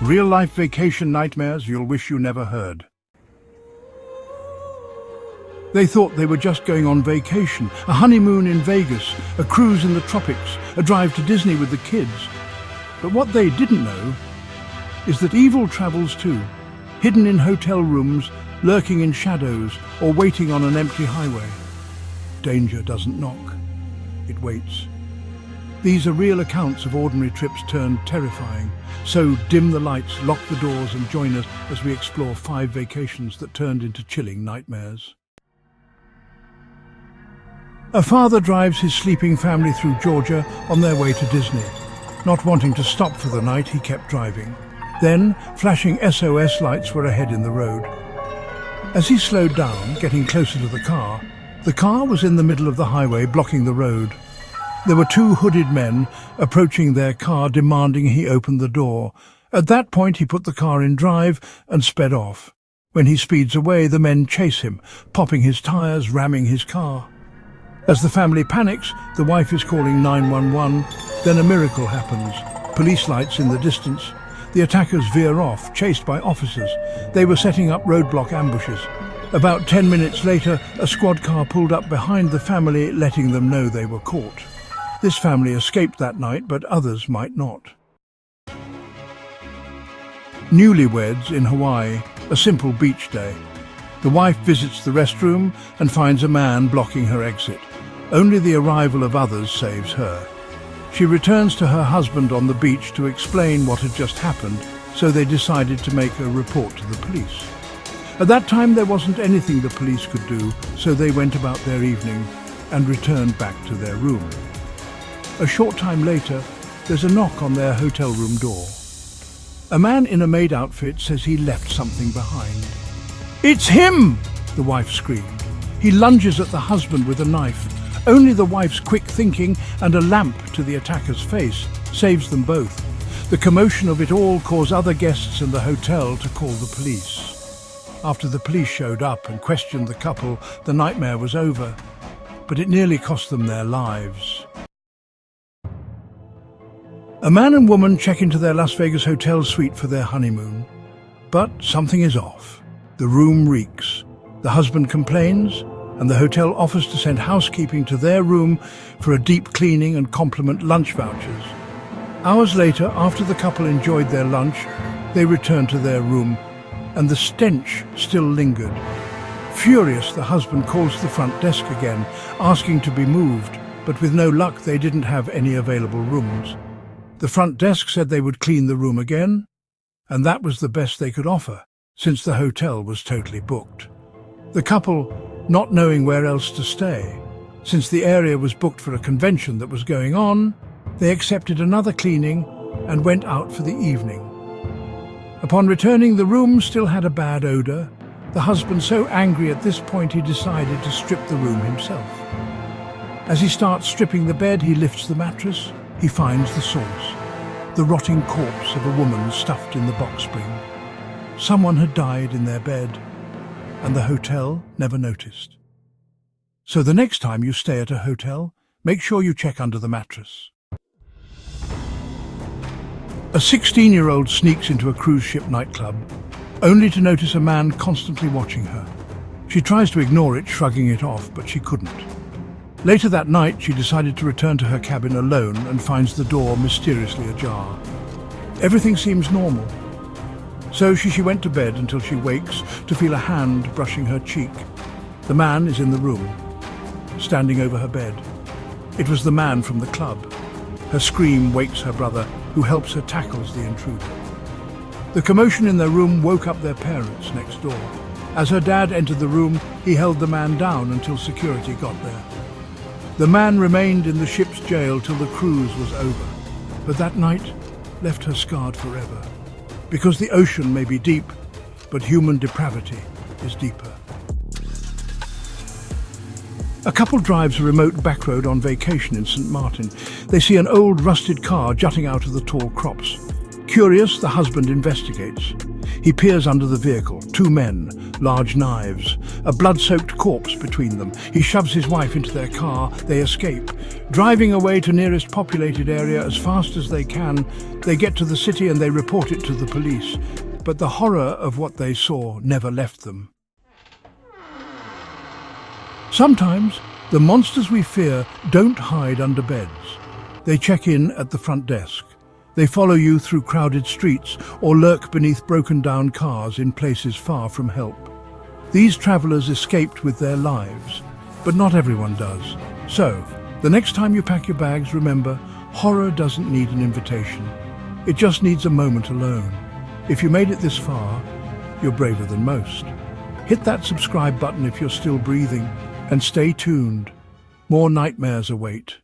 Real-life vacation nightmares you'll wish you never heard. They thought they were just going on vacation, a honeymoon in Vegas, a cruise in the tropics, a drive to Disney with the kids. But what they didn't know is that evil travels too, hidden in hotel rooms, lurking in shadows, or waiting on an empty highway. Danger doesn't knock, it waits. These are real accounts of ordinary trips turned terrifying. So dim the lights, lock the doors and join us as we explore 5 vacations that turned into chilling nightmares. A father drives his sleeping family through Georgia on their way to Disney. Not wanting to stop for the night, he kept driving. Then, flashing SOS lights were ahead in the road. As he slowed down, getting closer to the car was in the middle of the highway, blocking the road. There were 2 hooded men approaching their car, demanding he open the door. At that point, he put the car in drive and sped off. When he speeds away, the men chase him, popping his tires, ramming his car. As the family panics, the wife is calling 911. Then a miracle happens. Police lights in the distance. The attackers veer off, chased by officers. They were setting up roadblock ambushes. About 10 minutes later, a squad car pulled up behind the family, letting them know they were caught. This family escaped that night, but others might not. Newlyweds in Hawaii, a simple beach day. The wife visits the restroom and finds a man blocking her exit. Only the arrival of others saves her. She returns to her husband on the beach to explain what had just happened, so they decided to make a report to the police. At that time, there wasn't anything the police could do, so they went about their evening and returned back to their room. A short time later, there's a knock on their hotel room door. A man in a maid outfit says he left something behind. "It's him!" the wife screamed. He lunges at the husband with a knife. Only the wife's quick thinking and a lamp to the attacker's face saves them both. The commotion of it all caused other guests in the hotel to call the police. After the police showed up and questioned the couple, the nightmare was over, but it nearly cost them their lives. A man and woman check into their Las Vegas hotel suite for their honeymoon. But something is off. The room reeks. The husband complains, and the hotel offers to send housekeeping to their room for a deep cleaning and compliment lunch vouchers. Hours later, after the couple enjoyed their lunch, they returned to their room, and the stench still lingered. Furious, the husband calls the front desk again, asking to be moved, but with no luck, they didn't have any available rooms. The front desk said they would clean the room again, and that was the best they could offer, since the hotel was totally booked. The couple, not knowing where else to stay, since the area was booked for a convention that was going on, they accepted another cleaning and went out for the evening. Upon returning, the room still had a bad odor. The husband, so angry at this point, he decided to strip the room himself. As he starts stripping the bed, he lifts the mattress. He finds the source, the rotting corpse of a woman stuffed in the box spring. Someone had died in their bed, and the hotel never noticed. So the next time you stay at a hotel, make sure you check under the mattress. A 16-year-old sneaks into a cruise ship nightclub, only to notice a man constantly watching her. She tries to ignore it, shrugging it off, but she couldn't. Later that night, she decided to return to her cabin alone and finds the door mysteriously ajar. Everything seems normal. So she went to bed until she wakes to feel a hand brushing her cheek. The man is in the room, standing over her bed. It was the man from the club. Her scream wakes her brother, who helps her tackle the intruder. The commotion in their room woke up their parents next door. As her dad entered the room, he held the man down until security got there. The man remained in the ship's jail till the cruise was over, but that night left her scarred forever. Because the ocean may be deep, but human depravity is deeper. A couple drives a remote back road on vacation in St. Martin. They see an old rusted car jutting out of the tall crops. Curious, the husband investigates. He peers under the vehicle. Two men, large knives, a blood-soaked corpse between them. He shoves his wife into their car. They escape. Driving away to nearest populated area as fast as they can, they get to the city and they report it to the police. But the horror of what they saw never left them. Sometimes, the monsters we fear don't hide under beds. They check in at the front desk. They follow you through crowded streets or lurk beneath broken-down cars in places far from help. These travelers escaped with their lives, but not everyone does. So, the next time you pack your bags, remember, horror doesn't need an invitation. It just needs a moment alone. If you made it this far, you're braver than most. Hit that subscribe button if you're still breathing, and stay tuned. More nightmares await.